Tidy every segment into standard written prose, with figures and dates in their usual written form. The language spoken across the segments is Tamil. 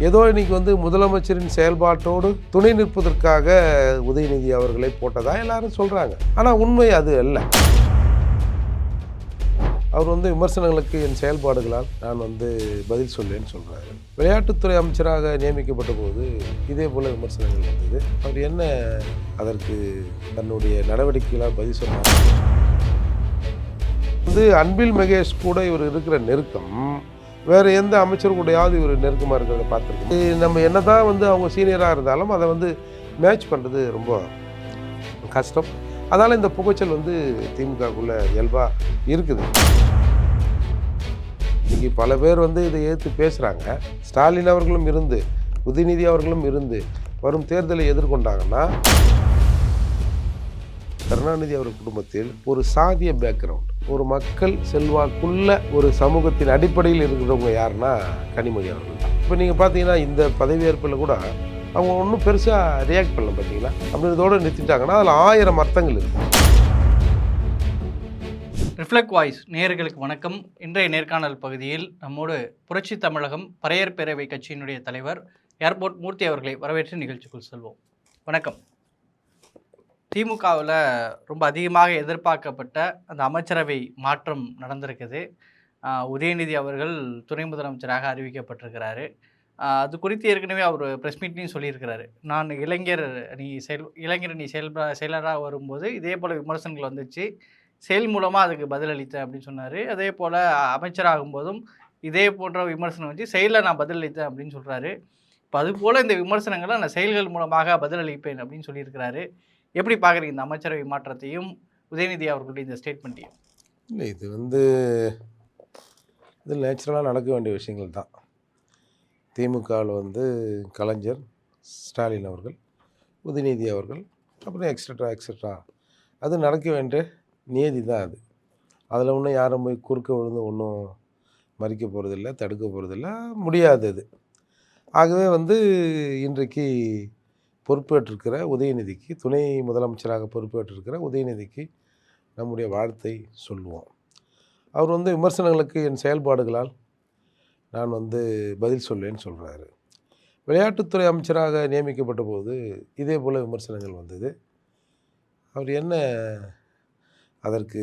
ஏதோ இன்னைக்கு வந்து முதலமைச்சரின் செயல்பாட்டோடு துணை நிற்பதற்காக உதயநிதி அவர்களை போட்டதா எல்லாரும் சொல்கிறாங்க. ஆனால் உண்மை அது அல்ல. அவர் வந்து விமர்சனங்களுக்கு என் செயல்பாடுகளால் நான் வந்து பதில் சொல்லேன்னு சொல்கிறாரு. விளையாட்டுத்துறை அமைச்சராக நியமிக்கப்பட்ட போது இதே போல் விமர்சனங்கள் வந்தது. அவர் என்ன அதற்கு தன்னுடைய நடவடிக்கைகளால் பதில் சொன்னார். வந்து அன்பில் மகேஷ் கூட இவர் இருக்கிற நெருக்கம் வேறு எந்த அமைச்சர் கூடயாவது இவர் நெருக்கமாக இருக்கிறத பார்த்துருக்கோம். நம்ம என்ன தான் வந்து அவங்க சீனியராக இருந்தாலும் அதை வந்து மேட்ச் பண்ணுறது ரொம்ப கஷ்டம். அதனால் இந்த புகைச்சல் வந்து திமுகக்குள்ளே இயல்பாக இருக்குது. இன்றைக்கி பல பேர் வந்து இதை எதிர்த்து பேசுகிறாங்க. ஸ்டாலின் அவர்களும் இருந்து உதயநிதி அவர்களும் இருந்து வரும் தேர்தலை எதிர்கொண்டாங்கன்னா கருணாநிதி அவர் குடும்பத்தில் ஒரு சாதிய பேக்ரவுண்ட், ஒரு மக்கள் செல்வாக்குள்ள ஒரு சமூகத்தின் அடிப்படையில் இருக்கிறவங்க யாருன்னா கனிமொழி அவர்கள் தான். இப்போ நீங்கள் பார்த்தீங்கன்னா இந்த பதவியேற்பில் கூட அவங்க ஒன்றும் பெருசாக ரியாக்ட் பண்ணல. பார்த்தீங்களா, அப்படின்றதோடு நிறுத்திட்டாங்கன்னா அதில் 1000 அர்த்தங்கள் இருக்குது. ரிஃப்ளெக்ட் வாய்ஸ் நேயர்களுக்கு வணக்கம். இன்றைய நேர்காணல் பகுதியில் நம்மோடு புரட்சி தமிழகம் பறையர் பேரவை கட்சியினுடைய தலைவர் ஏர்போர்ட் மூர்த்தி அவர்களை வரவேற்று நிகழ்ச்சிக்குள் செல்வோம். வணக்கம். திமுகவில் ரொம்ப அதிகமாக எதிர்பார்க்கப்பட்ட அந்த அமைச்சரவை மாற்றம் நடந்திருக்குது. உதயநிதி அவர்கள் துணை முதலமைச்சராக அறிவிக்கப்பட்டிருக்கிறாரு. அது குறித்து ஏற்கனவே அவர் ப்ரெஸ் மீட்லையும் சொல்லியிருக்கிறாரு. நான் இளைஞர் நீ செயலராக வரும்போது இதே போல் விமர்சனங்கள் வந்துச்சு, செயல் மூலமாக அதுக்கு பதிலளித்தேன் அப்படின்னு சொன்னார். அதே போல் அமைச்சராகும்போதும் இதே போன்ற விமர்சனம் வச்சு செயலில் நான் பதிலளித்தேன் அப்படின்னு சொல்கிறாரு. இப்போ அதுபோல் இந்த விமர்சனங்களை நான் செயல்கள் மூலமாக பதிலளிப்பேன் அப்படின்னு சொல்லியிருக்கிறாரு. எப்படி பார்க்குறீங்க இந்த அமைச்சரவை மாற்றத்தையும் உதயநிதி அவர்களுடைய இந்த ஸ்டேட்மெண்ட்டையும்? இல்லை, இது நேச்சுரலாக நடக்க வேண்டிய விஷயங்கள் தான். திமுகவில் வந்து கலைஞர், ஸ்டாலின் அவர்கள், உதயநிதி அவர்கள், அப்புறம் எக்ஸட்ரா அது நடக்க வேண்டிய நியதி தான் அது. அதில் ஒன்றும் யாரும் போய் குறுக்க விழுந்து ஒன்றும் மறிக்க போகிறதில்ல, தடுக்க போகிறதில்ல, முடியாது அது. ஆகவே வந்து இன்றைக்கு பொறுப்பேற்றிருக்கிற உதயநிதிக்கு, துணை முதலமைச்சராக பொறுப்பேற்றிருக்கிற உதயநிதிக்கு நம்முடைய வாழ்த்தை சொல்லுவோம். அவர் வந்து விமர்சனங்களுக்கு என் செயல்பாடுகளால் நான் வந்து பதில் சொல்லேன்னு சொல்கிறாரு. விளையாட்டுத்துறை அமைச்சராக நியமிக்கப்பட்ட போது இதே போல் விமர்சனங்கள் வந்தது. அவர் என்ன அதற்கு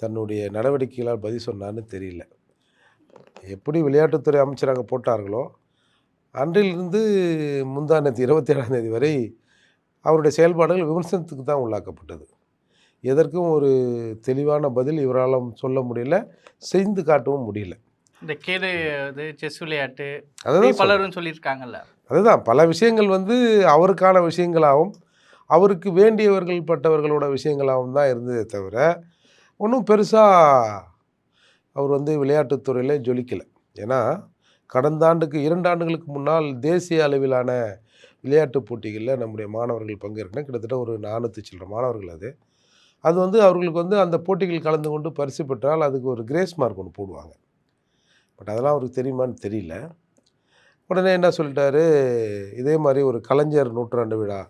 தன்னுடைய நடவடிக்கைகளால் பதில் சொன்னார்னு தெரியல. எப்படி விளையாட்டுத்துறை அமைச்சராக போட்டார்களோ அன்றிலிருந்து முந்தானத்து 27ஆம் தேதி வரை அவருடைய செயல்பாடுகள் விமர்சனத்துக்கு தான் உள்ளாக்கப்பட்டது. எதற்கும் ஒரு தெளிவான பதில் இவரால் சொல்ல முடியல, செய்து காட்டவும் முடியல. இந்த கேடு செஸ் விளையாட்டு அதான் பலரும் சொல்லியிருக்காங்கல்ல. அதுதான் பல விஷயங்கள் வந்து அவருக்கான விஷயங்களாகவும் அவருக்கு வேண்டியவர்கள் பட்டவர்களோட விஷயங்களாகவும் தான் இருந்ததே தவிர ஒன்றும் பெருசாக அவர் வந்து விளையாட்டுத்துறையில் ஜொலிக்கலை. ஏன்னா கடந்த ஆண்டுக்கு 2 ஆண்டுகளுக்கு முன்னால் தேசிய அளவிலான விளையாட்டுப் போட்டிகளில் நம்முடைய மாணவர்கள் பங்கேற்கணும். கிட்டத்தட்ட ஒரு 400 சில்லற மாணவர்கள். அது வந்து அவர்களுக்கு வந்து அந்த போட்டிகள் கலந்து கொண்டு பரிசு பெற்றால் அதுக்கு ஒரு கிரேஸ் மார்க் ஒன்று போடுவாங்க. பட் அதெல்லாம் அவருக்கு தெரியுமான்னு தெரியல. உடனே என்ன சொல்லிட்டாரு, இதே மாதிரி ஒரு கலைஞர் நூற்றாண்டு விழா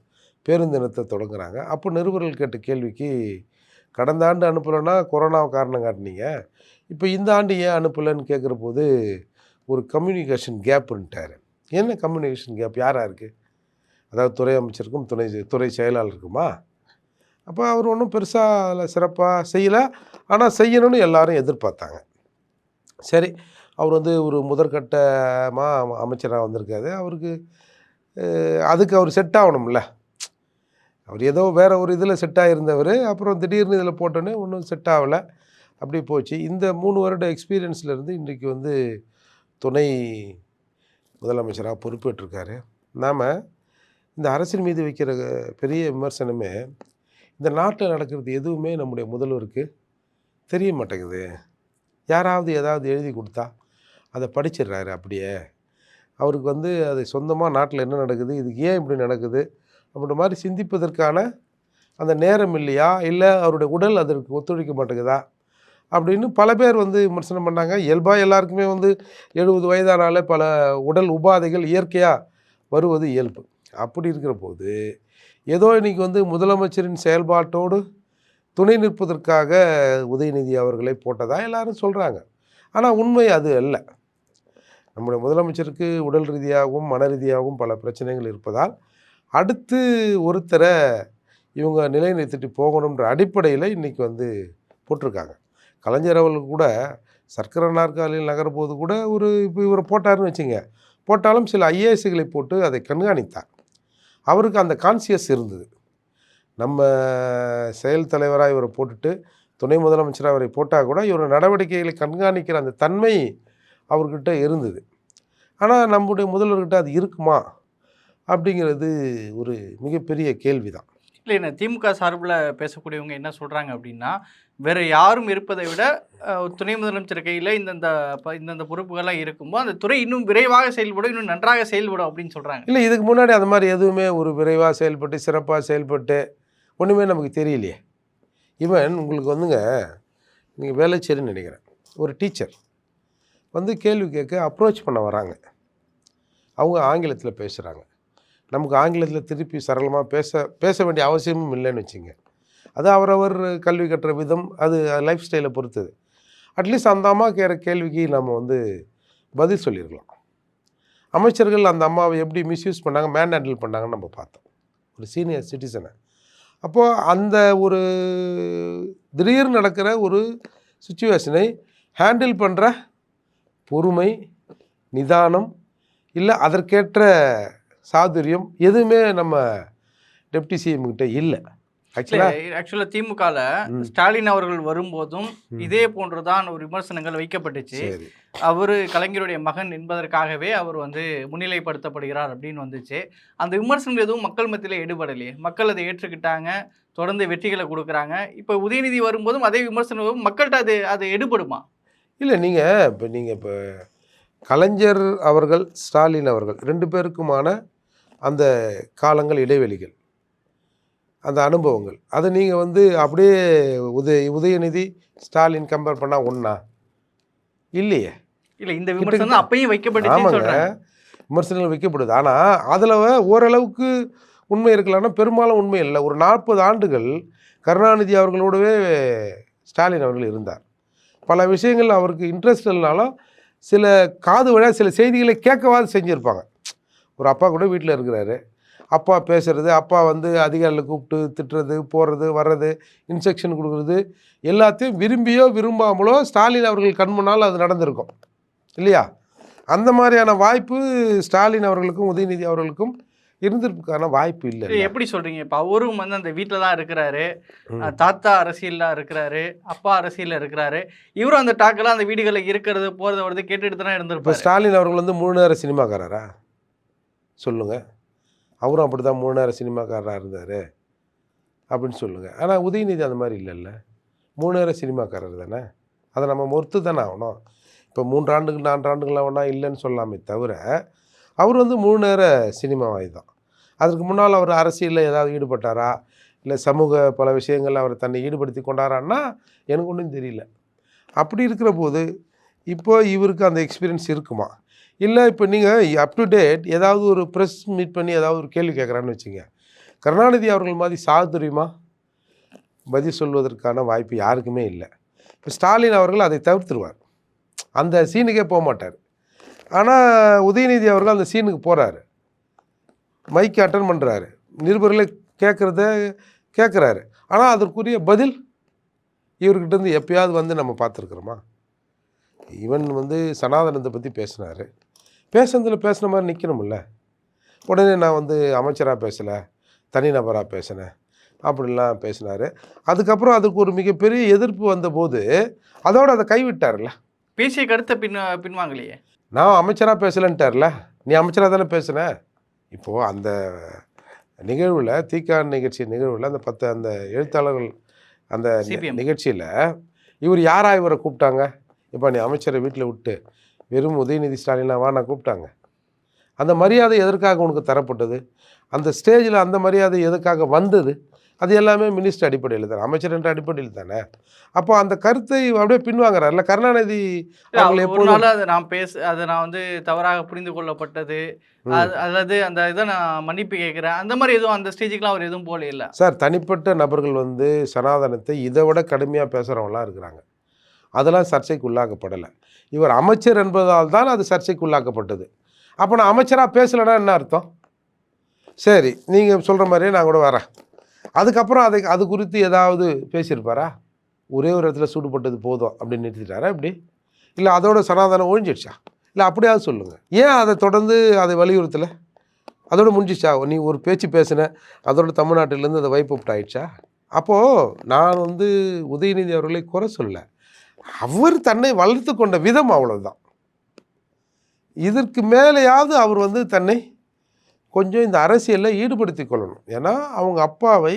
பேருந்து தினத்தை தொடங்குறாங்க. அப்போ நிருபர்கள் கேட்ட கேள்விக்கு, கடந்த ஆண்டு அனுப்பலைன்னா கொரோனாவை காரணம் காட்டினீங்க, இப்போ இந்த ஆண்டு ஏன் அனுப்பலைன்னு கேட்குற போது ஒரு கம்யூனிகேஷன் கேப்புன்ட்டார். என்ன கம்யூனிகேஷன் கேப்? யாராக இருக்குது? அதாவது துறை அமைச்சருக்கும் துறை செயலாளருக்குமா? அப்போ அவர் ஒன்றும் பெருசாக அதில் சிறப்பாக செய்யலை. ஆனால் செய்யணும்னு எல்லாரும் எதிர்பார்த்தாங்க. சரி, அவர் வந்து ஒரு முதற்கட்டமாக அமைச்சராக வந்திருக்காரு. அவருக்கு அதுக்கு அவர் செட் ஆகணும்ல. அவர் ஏதோ வேறு ஒரு இதில் செட் ஆகியிருந்தவர், அப்புறம் திடீர்னு இதில் போட்டோன்னே ஒன்றும் செட் ஆகலை. அப்படி போச்சு. இந்த 3 வருட எக்ஸ்பீரியன்ஸ்லேருந்து இன்றைக்கி வந்து துணை முதலமைச்சராக பொறுப்பேற்றிருக்காரு. நாம் இந்த அரசின் மீது வைக்கிற பெரிய விமர்சனமே, இந்த நாட்டில் நடக்கிறது எதுவுமே நம்முடைய முதல்வருக்கு தெரிய மாட்டேங்குது. யாராவது ஏதாவது எழுதி கொடுத்தா அதை படிச்சிடுறாரு. அப்படியே அவருக்கு வந்து அது சொந்தமாக நாட்டில் என்ன நடக்குது, இதுக்கு ஏன் இப்படி நடக்குது அப்படின்ற மாதிரி சிந்திப்பதற்கான அந்த நேரம் இல்லையா, இல்லை அவருடைய உடல் அதற்கு ஒத்துழைக்க மாட்டேங்குதா அப்படின்னு பல பேர் வந்து விமர்சனம் பண்ணாங்க. இயல்பாக எல்லாருக்குமே வந்து 70 வயதானாலே பல உடல் உபாதைகள் இயற்கையாக வருவது இயல்பு. அப்படி இருக்கிற போது ஏதோ இன்றைக்கி வந்து முதலமைச்சரின் செயல்பாட்டோடு துணை நிற்பதற்காக உதயநிதி அவர்களை போட்டதா எல்லாரும் சொல்கிறாங்க. ஆனால் உண்மை அது அல்ல. நம்முடைய முதலமைச்சருக்கு உடல் ரீதியாகவும் மன ரீதியாகவும் பல பிரச்சனைகள் இருப்பதால் அடுத்து ஒருத்தரை இவங்க நிலைநிறுத்திட்டு போகணுன்ற அடிப்படையில் இன்றைக்கி வந்து போட்டிருக்காங்க. கலைஞர் அவர்கள் கூட சர்க்கரை நாற்காலியில் நகரும்போது கூட இப்போ இவரை போட்டாருன்னு வச்சுங்க, போட்டாலும் சில ஐஏஎஸ்களை போட்டு அதை கண்காணித்தார். அவருக்கு அந்த கான்சியஸ் இருந்தது. நம்ம செயல் தலைவராக இவரை போட்டுட்டு துணை முதலமைச்சராக அவரை போட்டால் கூட இவரோட நடவடிக்கைகளை கண்காணிக்கிற அந்த தன்மை அவர்கிட்ட இருந்தது. ஆனால் நம்முடைய முதல்வர்கிட்ட அது இருக்குமா அப்படிங்கிறது ஒரு மிகப்பெரிய கேள்வி தான். இல்லை, என்ன திமுக சார்பில் பேசக்கூடியவங்க என்ன சொல்கிறாங்க அப்படின்னா, வேறு யாரும் இருப்பதை விட துணை முதலமைச்சர் கையில் இந்தந்த பொறுப்புகள்லாம் இருக்கும்போது அந்த துறை இன்னும் விரைவாக செயல்படும், இன்னும் நன்றாக செயல்படும் அப்படின்னு சொல்கிறாங்க. இல்லை, இதுக்கு முன்னாடி அந்த மாதிரி எதுவுமே ஒரு விரைவாக செயல்பட்டு சிறப்பாக செயல்பட்டு ஒன்றுமே நமக்கு தெரியலையே. ஈவன் உங்களுக்கு வந்துங்க, நீங்கள் வேலைச்சேரின்னு நினைக்கிறேன், ஒரு டீச்சர் வந்து கேள்வி கேட்க அப்ரோச் பண்ண வராங்க. அவங்க ஆங்கிலத்தில் பேசுகிறாங்க. நமக்கு ஆங்கிலத்தில் திருப்பி சரளமாக பேச வேண்டிய அவசியமும் இல்லைன்னு வச்சுங்க. அது அவரவர் கல்வி கற்ற விதம், அது லைஃப் ஸ்டைலை பொறுத்தது. அட்லீஸ்ட் அந்த அம்மா கேட்குற கேள்விக்கு நம்ம வந்து பதில் சொல்லியிருக்கலாம். அமைச்சர்கள் அந்த அம்மாவை எப்படி மிஸ்யூஸ் பண்ணாங்க, மேன் ஹேண்டில் பண்ணாங்கன்னு நம்ம பார்த்தோம், ஒரு சீனியர் சிட்டிசனை. அப்போது அந்த ஒரு திடீர்னு நடக்கிற ஒரு சுச்சுவேஷனை ஹேண்டில் பண்ணுற பொறுமை, நிதானம், இல்லை அதற்கேற்ற சாதுரியம் எதுவுமே நம்ம டெப்டி சிஎம் கிட்ட இல்லை. ஆக்சுவலாக திமுகவில் ஸ்டாலின் அவர்கள் வரும்போதும் இதே போன்றுதான் ஒரு விமர்சனங்கள் வைக்கப்பட்டுச்சு. அவர் கலைஞருடைய மகன் என்பதற்காகவே அவர் வந்து முன்னிலைப்படுத்தப்படுகிறார் அப்படின்னு வந்துச்சு. அந்த விமர்சனங்கள் எதுவும் மக்கள் மத்தியில் எடுபடலையே. மக்கள் அதை ஏற்றுக்கிட்டாங்க, தொடர்ந்து வெற்றிகளை கொடுக்குறாங்க. இப்போ உதயநிதி வரும்போதும் அதே விமர்சனம் மக்கள்கிட்ட அது எடுபடுமா? இல்லை, நீங்கள் இப்போ கலைஞர் அவர்கள் ஸ்டாலின் அவர்கள் 2 பேருக்குமான அந்த காலங்கள், இடைவெளிகள், அந்த அனுபவங்கள், அதை நீங்கள் வந்து அப்படியே உதயநிதி ஸ்டாலின் கம்பேர் பண்ணால் ஒன்றா? இல்லையே. இல்லை, இந்த விமர்சனம் அப்பயும் வைக்கப்பட்டுச்சு. விமர்சனங்கள் வைக்கப்படுது. ஆனால் அதில் ஓரளவுக்கு உண்மை இருக்கலாம்னா பெரும்பாலும் உண்மை இல்லை. ஒரு 40 ஆண்டுகள் கருணாநிதி அவர்களோடவே ஸ்டாலின் அவர்கள் இருந்தார். பல விஷயங்கள் அவருக்கு இன்ட்ரெஸ்ட் இல்லைனாலும் சில காது வழியாக சில செய்திகளை கேட்கவாது செஞ்சுருப்பாங்க. ஒரு அப்பா கூட வீட்டில் இருக்கிறாரு, அப்பா பேசுகிறது, அப்பா வந்து அதிகாரிகளை கூப்பிட்டு திட்டுறது, போகிறது, வர்றது, இன்ஸ்ட்ரக்ஷன் கொடுக்குறது எல்லாத்தையும் விரும்பியோ விரும்பாமலோ ஸ்டாலின் அவர்கள் கண் முன்னால் அது நடந்திருக்கும் இல்லையா? அந்த மாதிரியான வாய்ப்பு ஸ்டாலின் அவர்களுக்கும் உதயநிதி அவர்களுக்கும் இருந்திருக்கான வாய்ப்பு இல்லை. எப்படி சொல்கிறீங்க? இப்போ அவரும் வந்து அந்த வீட்டில் தான் இருக்கிறாரு, தாத்தா அரசியலில் இருக்கிறாரு, அப்பா அரசியலில் இருக்கிறாரு, இவரும் அந்த டாக்கெல்லாம் அந்த வீடுகளில் இருக்கிறது போகிறது வருது கேட்டுட்டு தானே இருந்திருப்பார். இப்போ ஸ்டாலின் அவர்கள் வந்து 3 நேர சினிமாக்காரரா சொல்லுங்கள்? அவரும் அப்படி தான் 3 நேர சினிமாக்காரராக இருந்தார் அப்படின்னு சொல்லுங்கள். ஆனால் உதயநிதி அந்த மாதிரி இல்லைல்ல, 3 நேர சினிமாக்காரர் தானே. அதை நம்ம மொத்து தானே ஆகணும். இப்போ 3 ஆண்டுகள் 4 ஆண்டுகள்லாம் ஒன்றா இல்லைன்னு சொல்லாமே தவிர அவர் வந்து 3 நேர சினிமாவாய் தான். அதற்கு முன்னால் அவர் அரசியலில் ஏதாவது ஈடுபட்டாரா, இல்லை சமூக பல விஷயங்கள் அவர் தன்னை ஈடுபடுத்தி கொண்டாரான்னா எனக்கு ஒன்றும் தெரியல. அப்படி இருக்கிற போது இப்போ இவருக்கு அந்த எக்ஸ்பீரியன்ஸ் இருக்குமா? இல்லை, இப்போ நீங்கள் அப் டு டேட் ஏதாவது ஒரு ப்ரெஸ் மீட் பண்ணி ஏதாவது ஒரு கேள்வி கேட்குறான்னு வச்சுங்க, கருணாநிதி அவர்கள் மாதிரி சாதுரியமாக பதில் சொல்வதற்கான வாய்ப்பு யாருக்குமே இல்லை. இப்போ ஸ்டாலின் அவர்கள் அதை தவிர்த்துருவார், அந்த சீனுக்கே போக மாட்டார். ஆனால் உதயநிதி அவர்கள் அந்த சீனுக்கு போகிறாரு, மைக் அட்டன் பண்ணுறாரு, நிருபர்களை கேட்குறத கேட்குறாரு. ஆனால் அதற்குரிய பதில் இவர்கிட்டருந்து எப்பயாவது வந்து நம்ம பார்த்துருக்குறோமா? ஈவன் வந்து சனாதனத்தை பற்றி பேசினார், பேசுனதில் பேசுன மாதிரி நிற்கணும்ல. உடனே நான் வந்து அமைச்சராக பேசலை, தனிநபராக பேசினேன் அப்படின்லாம் பேசினார். அதுக்கப்புறம் அதுக்கு ஒரு மிகப்பெரிய எதிர்ப்பு வந்தபோது அதோடு அதை கைவிட்டார்ல. பேசிய கருத்தை பின்வாங்கலையே. நான் அமைச்சராக பேசலைன்ட்டார்ல, நீ அமைச்சராக தானே பேசுன. இப்போது அந்த நிகழ்வில் தீக்கான் நிகழ்ச்சி நிகழ்வில் அந்த 10 அந்த எழுத்தாளர்கள் அந்த நிகழ்ச்சியில் இவர் யாரா இவரை கூப்பிட்டாங்க? இப்போ நீ அமைச்சரை வீட்டில் விட்டு வெறும் உதயநிதி ஸ்டாலினாவா நான் கூப்பிட்டாங்க? அந்த மரியாதை எதற்காக உனக்கு தரப்பட்டது? அந்த ஸ்டேஜில் அந்த மரியாதை எதுக்காக வந்தது? அது எல்லாமே மினிஸ்டர் அடிப்படையில் தானே, அமைச்சர் என்ற அடிப்படையில் தானே. அப்போ அந்த கருத்தை அப்படியே பின்வாங்கிறார்ல கருணாநிதி. அதை நான் வந்து தவறாக புரிந்து கொள்ளப்பட்டது, அதாவது அந்த இதை நான் மன்னிப்பு கேட்குறேன், அந்த மாதிரி எதுவும் அந்த ஸ்டேஜுக்குலாம் அவர் எதுவும் போல இல்லை சார். தனிப்பட்ட நபர்கள் வந்து சனாதனத்தை இதை விட கடுமையாக பேசுகிறவங்களாம் இருக்கிறாங்க. அதெல்லாம் சர்ச்சைக்கு உள்ளாக்கப்படலை. இவர் அமைச்சர் என்பதால் தான் அது சர்ச்சைக்கு உள்ளாக்கப்பட்டது. அப்போ நான் அமைச்சராக பேசலைன்னா என்ன அர்த்தம்? சரி, நீங்கள் சொல்கிற மாதிரியே நான் கூட வரேன். அதுக்கப்புறம் அது குறித்து ஏதாவது பேசியிருப்பாரா? ஒரே ஒரு இடத்துல சூடுபட்டது போதும் அப்படின்னு நிறுத்திட்டாரா இப்படி? இல்லை அதோட சனாதனம் ஒழிஞ்சிடுச்சா? இல்லை அப்படியாவது சொல்லுங்கள். ஏன் அதை தொடர்ந்து அதை வலியுறுத்தலை? அதோட முடிஞ்சிச்சா? நீ ஒரு பேச்சு பேசின, அதோட தமிழ்நாட்டிலேருந்து அதை வைப் அவுட் ஆயிடுச்சா? அப்போது நான் உதயநிதி அவர்களை குறை சொல்ல, அவர் தன்னை வளர்த்து கொண்ட விதம் அவ்வளவுதான். இதற்கு மேலேயாவது அவர் தன்னை கொஞ்சம் இந்த அரசியலில் ஈடுபடுத்தி கொள்ளணும். ஏன்னா அவங்க அப்பாவை,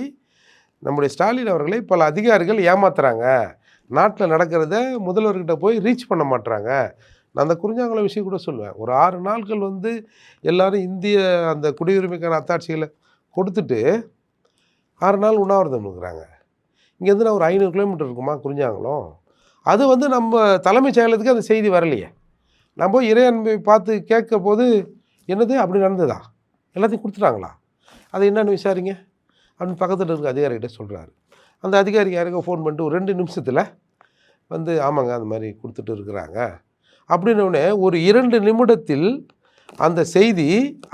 நம்முடைய ஸ்டாலின் அவர்களை பல அதிகாரிகள் ஏமாத்துறாங்க. நாட்டில் நடக்கிறத முதல்வர்கிட்ட போய் ரீச் பண்ண மாட்டுறாங்க. நான் அந்த குறிஞ்சாங்குளம் விஷயம் கூட சொல்லுவேன். ஒரு 6 நாட்கள் எல்லாரும் இந்திய அந்த குடியுரிமைக்கான அத்தாட்சிகளை கொடுத்துட்டு 6 நாள் உண்ணாவிரதம் இருக்கிறாங்க. இங்கேருந்து நான் ஒரு 500 கிலோமீட்டர் இருக்குமா குறிஞ்சாங்குளம். அது நம்ம தலைமைச் செயலகத்துக்கு அந்த செய்தி வரலையே. நான் போய் இறையாண்மை பார்த்து கேட்க போது என்னது அப்படி நடந்ததா, எல்லாத்தையும் கொடுத்துட்டாங்களா, அதை என்னன்னு விசாரிங்க அப்படின்னு பக்கத்தில் இருக்க அதிகாரிகிட்ட சொல்கிறாரு. அந்த அதிகாரிக்கு யாருக்கோ ஃபோன் பண்ணிட்டு ஒரு 2 நிமிஷத்தில் ஆமாங்க அந்த மாதிரி கொடுத்துட்டு இருக்கிறாங்க அப்படின்னோடனே ஒரு 2 நிமிடத்தில் அந்த செய்தி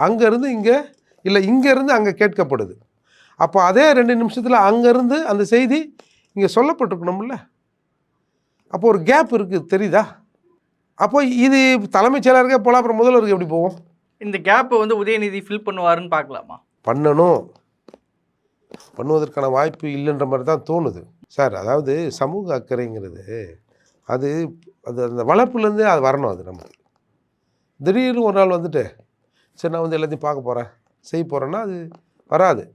அங்கேருந்து இங்கே, இல்லை இங்கேருந்து அங்கே கேட்கப்படுது. அப்போ அதே 2 நிமிஷத்தில் அங்கேருந்து அந்த செய்தி இங்கே சொல்லப்பட்டிருக்கணும்ல. அப்போ ஒரு கேப் இருக்குது, தெரியுதா? அப்போ இது தலைமைச் செயலருக்கே போல, அப்புறம் முதல்வருக்கு எப்படி போவோம்? இந்த கேப்பை உதயநிதி ஃபில் பண்ணுவாருன்னு பார்க்கலாமா? பண்ணுவதற்கான வாய்ப்பு இல்லைன்ற மாதிரி தான் தோணுது சார். அதாவது சமூக அக்கறைங்கிறது அது அந்த வளர்ப்புலேருந்தே அது வரணும். அது நமக்கு திடீர்னு ஒரு நாள் சரி நான் எல்லாத்தையும் பார்க்க போகிறேன், செய்ய போகிறேன்னா அது வராது.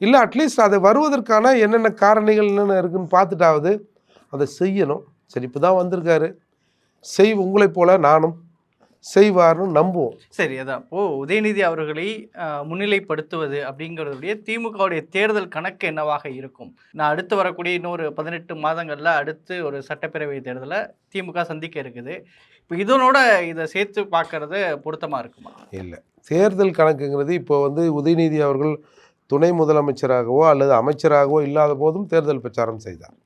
இல்லை அட்லீஸ்ட் அதை வருவதற்கான என்னென்ன காரணிகள் என்னென்ன இருக்குதுன்னு பார்த்துட்டாவது அதை செய்யணும். சரி இப்போ தான் வந்திருக்காரு, உங்களைப் போல நானும் செய்வார்னு நம்புவோம். சரி, அதான் உதயநிதி அவர்களை முன்னிலைப்படுத்துவது அப்படிங்கிறதுடைய திமுகவுடைய தேர்தல் கணக்கு என்னவாக இருக்கும்? நான் அடுத்து வரக்கூடிய இன்னொரு 18 மாதங்களில் அடுத்து ஒரு சட்டப்பேரவை தேர்தலை திமுக சந்திக்க இருக்குது. இப்போ இதனோட இதை சேர்த்து பார்க்கறது பொருத்தமாக இருக்குமா? இல்லை, தேர்தல் கணக்குங்கிறது இப்போ உதயநிதி அவர்கள் துணை முதலமைச்சராகவோ அல்லது அமைச்சராகவோ இல்லாத போதும் தேர்தல் பிரச்சாரம் செய்தார்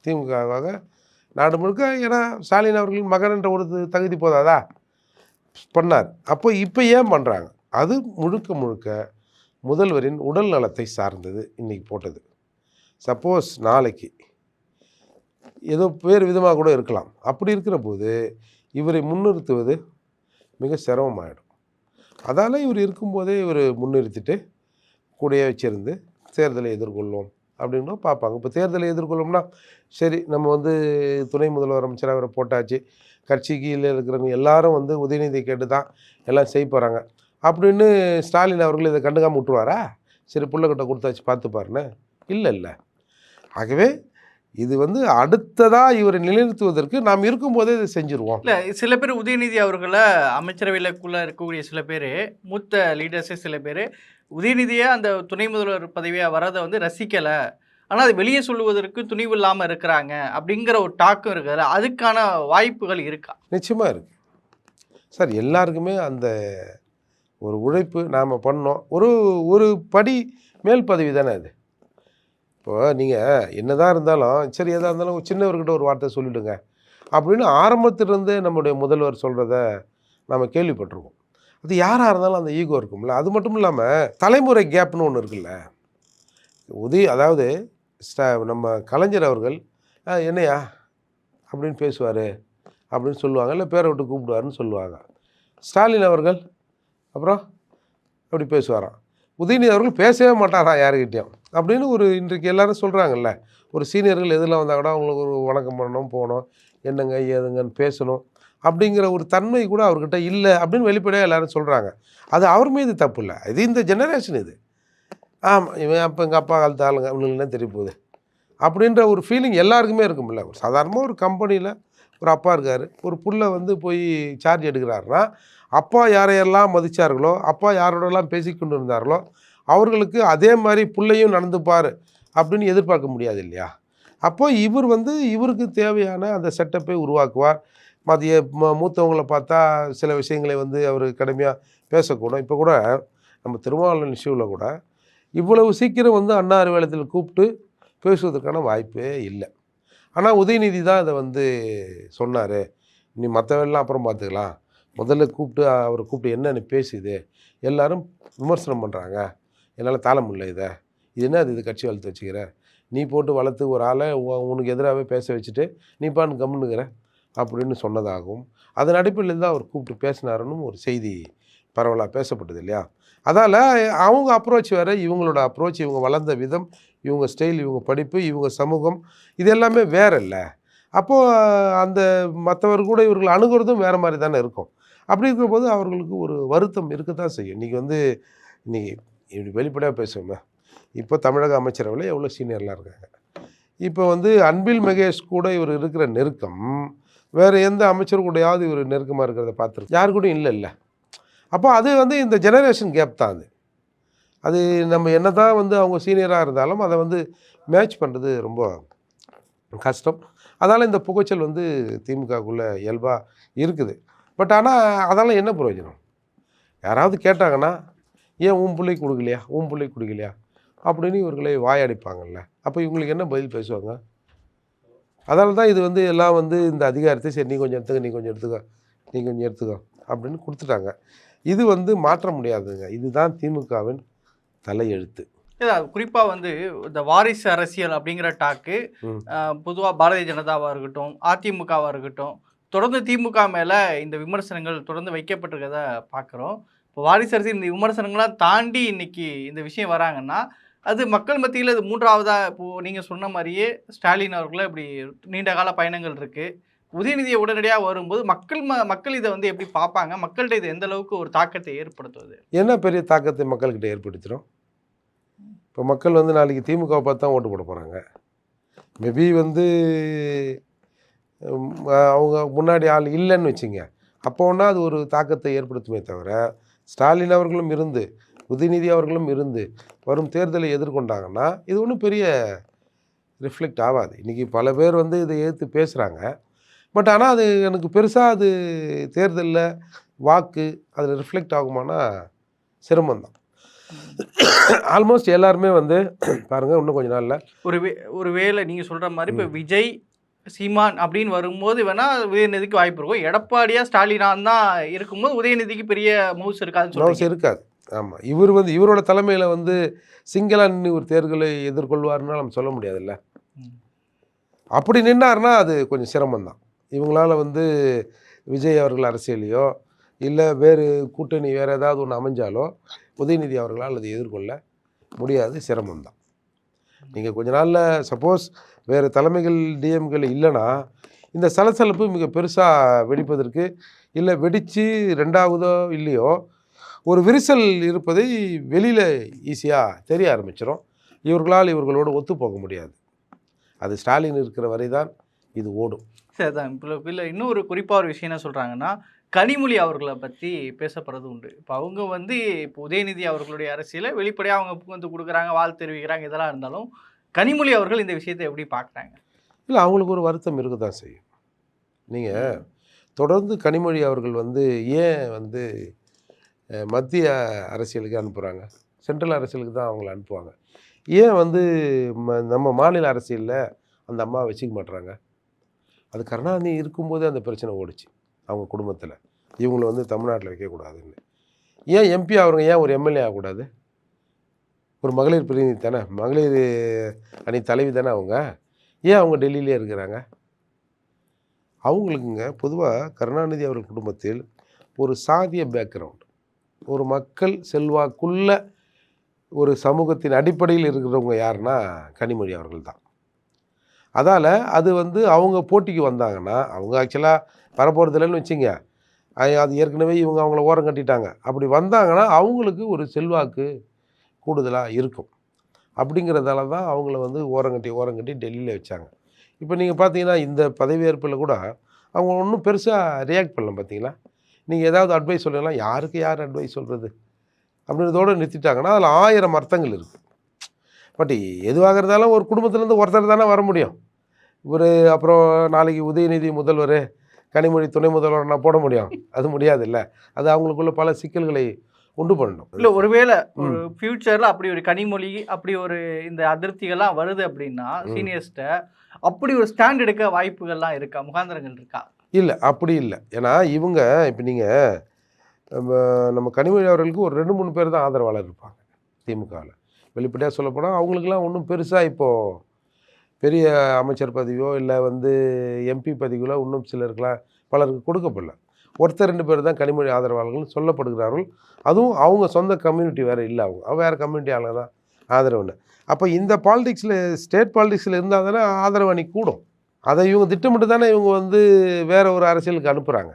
திமுகவாக நாடு முழுக்க. ஏன்னா ஸ்டாலின் அவர்களின் மகன் என்ற ஒரு தகுதி போதாதா பண்ணார். அப்போ இப்போ ஏன் பண்ணுறாங்க? அது முழுக்க முதல்வரின் உடல் நலத்தை சார்ந்தது. இன்றைக்கி போட்டது சப்போஸ் நாளைக்கு ஏதோ வேறு விதமாக கூட இருக்கலாம். அப்படி இருக்கிற போது இவரை முன்னிறுத்துவது மிக சிரமமாயிடும். அதால் இவர் இருக்கும்போதே இவர் முன்னிறுத்திட்டு கூடயே வச்சிருந்து தேர்தலை எதிர்கொள்ளும் அப்படின்னு பார்ப்பாங்க. இப்போ தேர்தலை எதிர்கொள்ளோம்னா சரி நம்ம துணை முதல்வர் அமைச்சராக அவரை போட்டாச்சு, கட்சிக்கு இருக்கிறவங்க எல்லாரும் உதயநிதி கேட்டு தான் எல்லாம் செய்ய போகிறாங்க அப்படின்னு ஸ்டாலின் அவர்கள் இதை கண்டுக்காமல் விட்டுருவாரா? சரி புள்ளக்கிட்ட கொடுத்தாச்சு பார்த்துப்பாருன்னு இல்லை. ஆகவே இது அடுத்ததாக இவரை நிலைநிறுத்துவதற்கு நாம் இருக்கும்போதே இதை செஞ்சுருவோம். இல்லை, சில பேர் உதயநிதி அவர்களை அமைச்சரவைக்குள்ளே இருக்கக்கூடிய சில பேர், மூத்த லீடர்ஸே சில பேர் உதயநிதியை அந்த துணை முதல்வர் பதவியாக வரதை ரசிக்கலை, ஆனால் அது வெளியே சொல்லுவதற்கு துணிவு இல்லாமல் இருக்கிறாங்க அப்படிங்கிற ஒரு டாக்கும் இருக்குதுல்ல, அதுக்கான வாய்ப்புகள் இருக்கா? நிச்சயமாக இருக்குது சார். எல்லாருக்குமே அந்த ஒரு உழைப்பு நாம் பண்ணோம். ஒரு படி மேல் பதவி தானே அது. இப்போ நீங்கள் என்னதான் இருந்தாலும் சரி எதாக இருந்தாலும் சின்னவர்கிட்ட ஒரு வார்த்தை சொல்லிவிடுங்க அப்படின்னு ஆரம்பத்திலிருந்தே நம்முடைய முதல்வர் சொல்கிறத நம்ம கேள்விப்பட்டிருக்கோம். அது யாராக இருந்தாலும் அந்த ஈகோ இருக்கும்ல. அது மட்டும் இல்லாமல் தலைமுறை கேப்னு ஒன்று இருக்குல்ல. அதாவது நம்ம கலைஞர் அவர்கள் என்னையா அப்படின்னு பேசுவார் அப்படின்னு சொல்லுவாங்க, இல்லை பேரை விட்டு கூப்பிடுவாருன்னு சொல்லுவாங்க. ஸ்டாலின் அவர்கள் அப்புறம் அப்படி பேசுவாராம். உதயநிதி அவர்கள் பேசவே மாட்டாராம் யாருக்கிட்டையும் அப்படின்னு இன்றைக்கு எல்லாரும் சொல்கிறாங்கல்ல. ஒரு சீனியர்கள் எதில் வந்தால் கூட அவங்களுக்கு ஒரு வணக்கம் பண்ணணும், போகணும், என்னங்க ஏதுங்கன்னு பேசணும் அப்படிங்கிற ஒரு தன்மை கூட அவர்கிட்ட இல்லை அப்படின்னு வெளிப்படையாக எல்லோரும் சொல்கிறாங்க. அது அவர் மீது தப்பு இல்லை, இது இந்த ஜெனரேஷன் இது. ஆமாம் இவன் அப்போ எங்கள் அப்பா காலத்து ஆளுங்க அவங்களுக்கு என்ன தெரிய போகுது அப்படின்ற ஒரு ஃபீலிங் எல்லாருக்குமே இருக்கும்ல. ஒரு சாதாரணமாக ஒரு கம்பெனியில் ஒரு அப்பா இருக்கார், ஒரு புள்ள போய் சார்ஜ் எடுக்கிறாருன்னா அப்பா யாரையெல்லாம் மதித்தார்களோ, அப்பா யாரோடலாம் பேசிக்கொண்டு இருந்தார்களோ அவர்களுக்கு அதே மாதிரி பிள்ளையும் நடந்துப்பார் அப்படின்னு எதிர்பார்க்க முடியாது இல்லையா? அப்போது இவர் இவருக்கு தேவையான அந்த செட்டப்பை உருவாக்குவார். மூத்தவங்களை பார்த்தா சில விஷயங்களை அவர் கடுமையாக பேசக்கூடும். இப்போ கூட நம்ம திருமாவளவன் இஷ்யூவில் கூட இவ்வளவு சீக்கிரம் அண்ணா அறிவாலயத்தில் கூப்பிட்டு பேசுவதற்கான வாய்ப்பே இல்லை. ஆனால் உதயநிதி தான் அதை வந்து சொன்னார், நீ மற்றவெல்லாம் அப்புறம் பார்த்துக்கலாம், முதல்ல கூப்பிட்டு அவரை கூப்பிட்டு என்னன்னு பேசுது, எல்லாரும் விமர்சனம் பண்ணுறாங்க, என்னால் தாள முடியல இது என்ன இது கட்சி வளர்த்து வச்சுக்கிற, நீ போட்டு வளர்த்து ஒரு ஆளை உனக்கு எதிராகவே பேச வச்சுட்டு நீ பான்னு கம்முன்னுக்கிற அப்படின்னு சொன்னதாகவும், அதன் அடிப்படையில் தான் அவர் கூப்பிட்டு பேசினாருன்னு ஒரு செய்தி பரவலாக பேசப்பட்டது இல்லையா. அதால் அவங்க அப்ரோச் வேறு, இவங்களோட அப்ரோச், இவங்க வளர்ந்த விதம், இவங்க ஸ்டைல், இவங்க படிப்பு, இவங்க சமூகம், இது எல்லாமே வேற இல்லை. அப்போது அந்த மற்றவர் கூட இவர்கள் அணுகுறதும் வேறு மாதிரி தானே இருக்கும். அப்படி இருக்கும்போது அவர்களுக்கு ஒரு வருத்தம் இருக்க தான் செய்யும். இன்றைக்கி வந்து இன்றைக்கி இப்படி வெளிப்படையாக பேசுவோமே, இப்போ தமிழக அமைச்சரவையில் எவ்வளோ சீனியர்லாம் இருக்காங்க. இப்போ வந்து அன்பில் மகேஷ் கூட இவர் இருக்கிற நெருக்கம் வேறு எந்த அமைச்சர் கூடயாவது இவர் நெருக்கமாக இருக்கிறத பார்த்துருக்கு யாரு கூட இல்லை. அப்போ அது வந்து இந்த ஜெனரேஷன் கேப் தான் அது. அது நம்ம என்ன தான் வந்து அவங்க சீனியராக இருந்தாலும் அதை வந்து மேட்ச் பண்ணுறது ரொம்ப கஷ்டம். அதனால் இந்த புகைச்சல் வந்து திமுகக்குள்ளே இயல்பாக இருக்குது. பட் ஆனால் அதெல்லாம் என்ன பிரயோஜனம்? யாராவது கேட்டாங்கன்னா ஏன் உன் பிள்ளைக்கு கொடுக்கலையா அப்படின்னு இவர்களை வாயடிப்பாங்கல்ல. அப்போ இவங்களுக்கு என்ன பதில் பேசுவாங்க? அதனால தான் இது வந்து எல்லாம் வந்து இந்த அதிகாரத்தை சரி நீ கொஞ்சம் எடுத்துக்கோ அப்படின்னு கொடுத்துட்டாங்க. இது வந்து மாற்ற முடியாதுங்க. இதுதான் திமுகவின் தலையெழுத்து. குறிப்பாக வந்து இந்த வாரிசு அரசியல் அப்படிங்கிற டாக்கு பொதுவாக பாரதிய ஜனதாவாக இருக்கட்டும், அதிமுகவாக இருக்கட்டும், தொடர்ந்து திமுக மேலே இந்த விமர்சனங்கள் தொடர்ந்து வைக்கப்பட்டிருக்கிறத பார்க்குறோம். இப்போ வாரிசு அரசியல் இந்த விமர்சனங்கள்லாம் தாண்டி இன்னைக்கு இந்த விஷயம் வராங்கன்னா, அது மக்கள் மத்தியில் இது மூன்றாவதாக இப்போது நீங்கள் சொன்ன மாதிரியே ஸ்டாலின் அவர்கள இப்படி நீண்ட கால பயணங்கள் இருக்குது. உதயநிதியை உடனடியாக வரும்போது மக்கள் இதை வந்து எப்படி பார்ப்பாங்க? மக்கள்கிட்ட இது எந்த அளவுக்கு ஒரு தாக்கத்தை ஏற்படுத்துவது? என்ன பெரிய தாக்கத்தை மக்கள்கிட்ட ஏற்படுத்திடும்? இப்போ மக்கள் வந்து நாளைக்கு திமுகவை பார்த்து தான் ஓட்டு போட போகிறாங்க. மேபி வந்து அவங்க முன்னாடி ஆள் இல்லைன்னு வச்சுங்க, அப்போ ஒன்றா அது ஒரு தாக்கத்தை ஏற்படுத்துமே தவிர, ஸ்டாலின் அவர்களும் இருந்து உதயநிதி அவர்களும் இருந்து வரும் தேர்தலை எதிர்கொண்டாங்கன்னா இது ஒன்றும் பெரிய ரிஃப்ளெக்ட் ஆகாது. இன்றைக்கி பல பேர் வந்து இதை எதிர்த்து பேசுகிறாங்க. பட் ஆனால் அது எனக்கு பெருசாக அது தேர்தலில் வாக்கு அதில் ரிஃப்ளெக்ட் ஆகுமானா சிரமம்தான். ஆல்மோஸ்ட் எல்லாருமே வந்து பாருங்கள் இன்னும் கொஞ்ச நாளில் ஒரு வேளை நீங்கள் சொல்கிற மாதிரி இப்போ விஜய் சீமான் அப்படின்னு வரும்போது வேணால் உதயநிதிக்கு வாய்ப்பு இருக்கும். எடப்பாடியாக ஸ்டாலினான் தான் இருக்கும்போது உதயநிதிக்கு பெரிய மூவ்ஸ் இருக்காது. ஆமாம், இவர் வந்து இவரோட தலைமையில் வந்து சிங்களா நின்று ஒரு தேர்தலை எதிர்கொள்வார்னா நம்ம சொல்ல முடியாதுல்ல. அப்படி நின்னார்னா அது கொஞ்சம் சிரமம்தான். இவங்களால் வந்து விஜய் அவர்கள் அரசியலையோ இல்லை வேறு கூட்டணி வேறு ஏதாவது ஒன்று அமைஞ்சாலோ உதயநிதி அவர்களால் அதை எதிர்கொள்ள முடியாது, சிரமம்தான். நீங்கள் கொஞ்ச நாளில் சப்போஸ் வேறு தலைமைகள் டிஎம்கள் இல்லைன்னா இந்த சலசலப்பு மிக பெருசாக வெடிப்பதற்கு இல்லை வெடித்து ரெண்டாவதோ இல்லையோ ஒரு விரிசல் இருப்பதை வெளியில் ஈஸியாக தெரிய ஆரம்பிச்சிடும். இவர்களோடு ஒத்து போக முடியாது. அது ஸ்டாலின் இருக்கிற வரை தான் இது ஓடும். சரி தான். இல்லை இன்னொரு குறிப்பாக ஒரு விஷயம் என்ன சொல்கிறாங்கன்னா, கனிமொழி அவர்களை பற்றி பேசப்படுறது உண்டு. இப்போ அவங்க வந்து இப்போ உதயநிதி அவர்களுடைய அரசியலை வெளிப்படையாக அவங்க வந்து கொடுக்குறாங்க, வாழ்த்து தெரிவிக்கிறாங்க, இதெல்லாம் இருந்தாலும் கனிமொழி அவர்கள் இந்த விஷயத்தை எப்படி பார்க்குறாங்க? இல்லை, அவங்களுக்கு ஒரு வருத்தம் இருக்க தான் செய்யும். நீங்கள் தொடர்ந்து கனிமொழி அவர்கள் வந்து ஏன் வந்து மத்திய அரசியலுக்கு அனுப்புகிறாங்க, சென்ட்ரல் அரசியலுக்கு தான் அவங்கள அனுப்புவாங்க. ஏன் வந்து நம்ம மாநில அரசியலில் அந்த அம்மாவை வச்சுக்க மாட்டுறாங்க? அது கருணாநிதி இருக்கும்போதே அந்த பிரச்சனை ஓடிச்சு அவங்க குடும்பத்தில், இவங்களை வந்து தமிழ்நாட்டில் வைக்கக்கூடாதுன்னு. ஏன் எம்பி அவங்க ஏன் ஒரு எம்எல்ஏ ஆகக்கூடாது? ஒரு மகளிர் பிரதிநிதி தானே, மகளிர் அணி தலைவி தானே அவங்க. ஏன் அவங்க டெல்லியிலே இருக்கிறாங்க? அவங்களுக்குங்க பொதுவாக கருணாநிதி அவர்கள் குடும்பத்தில் ஒரு சாதிய பேக்ரவுண்ட், ஒரு மக்கள் செல்வாக்குள்ள ஒரு சமூகத்தின் அடிப்படையில் இருக்கிறவங்க யாருன்னா கனிமொழி அவர்கள் தான். அதால் அது வந்து அவங்க போட்டிக்கு வந்தாங்கன்னா, அவங்க ஆக்சுவலாக வரப்போகிறதில்லன்னு வச்சுங்க, அது ஏற்கனவே இவங்க அவங்கள ஓரம் கட்டிட்டாங்க. அப்படி வந்தாங்கன்னா அவங்களுக்கு ஒரு செல்வாக்கு கூடுதலாக இருக்கும். அப்படிங்கிறதால தான் அவங்கள வந்து ஓரங்கட்டி டெல்லியில் வச்சாங்க. இப்போ நீங்கள் பார்த்தீங்கன்னா இந்த பதவியேற்பில் கூட அவங்க ஒன்றும் பெருசாக ரியாக்ட் பண்ணல. பார்த்தீங்களா, நீங்கள் ஏதாவது அட்வைஸ் சொல்லலாம், யாருக்கு யார் அட்வைஸ் சொல்கிறது அப்படின்றதோடு நிறுத்திட்டாங்கன்னா அதில் 1000 அர்த்தங்கள் இருக்குது. பட் எதுவாக இருந்தாலும் ஒரு குடும்பத்துலேருந்து ஒருத்தர் தானே வர முடியும். அப்புறம் நாளைக்கு உதயநிதி முதல்வர், கனிமொழி துணை முதல்வர் நான் போட முடியும்? அது முடியாது இல்லை. அது அவங்களுக்குள்ள பல சிக்கல்களை உண்டு பண்ணணும். இல்லை ஒருவேளை ஒரு ஃபியூச்சரில் அப்படி ஒரு கனிமொழி அப்படி ஒரு இந்த அதிருப்திகள்லாம் வருது அப்படின்னா சீனியர்ஸ்கிட்ட அப்படி ஒரு ஸ்டாண்ட் எடுக்க வாய்ப்புகள்லாம் இருக்கா, முகாந்திரங்கள் இருக்கா? இல்லை அப்படி இல்லை. ஏன்னா இவங்க இப்போ நீங்கள் நம்ம கனிமொழி அவர்களுக்கு ஒரு 2-3 பேர் தான் ஆதரவாளர் இருப்பாங்க திமுகவில். வெளிப்படையாக சொல்லப்போனால் அவங்களுக்கெல்லாம் ஒன்றும் பெருசாக இப்போது பெரிய அமைச்சர் பதவியோ இல்லை வந்து எம்பி பதவிகளோ இன்னும் சிலருக்கெல்லாம் பலருக்கு கொடுக்கப்படல. ஒருத்தர் 2 பேர் தான் கனிமொழி ஆதரவாளர்கள் சொல்லப்படுகிறார்கள். அதுவும் அவங்க சொந்த கம்யூனிட்டி வேறு இல்லை, அவங்க வேறு கம்யூனிட்டி ஆளுங்க தான் ஆதரவுன்னு. அப்போ இந்த பாலிடிக்ஸில் ஸ்டேட் பாலிடிக்ஸில் இருந்தால் தானே ஆதரவு அணி கூடும். அதை இவங்க திட்டமிட்டு தானே இவங்க வந்து வேற ஒரு அரசியலுக்கு அனுப்புகிறாங்க.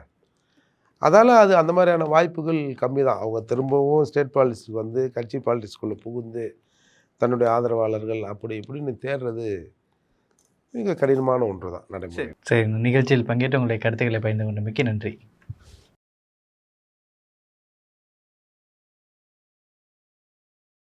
அதால் அது அந்த மாதிரியான வாய்ப்புகள் கம்மி தான். அவங்க திரும்பவும் ஸ்டேட் பாலிடிக்ஸுக்கு வந்து கட்சி பாலிடிக்ஸ்குள்ளே புகுந்து தன்னுடைய ஆதரவாளர்கள் அப்படி இப்படின்னு தேடுறது மிக கடினமான ஒன்று தான் நடைமுறை. சரி, நிகழ்ச்சியில் பங்கேற்று உங்களுடைய கருத்துக்களை பகிர்ந்து கொண்டு மிக்க நன்றி.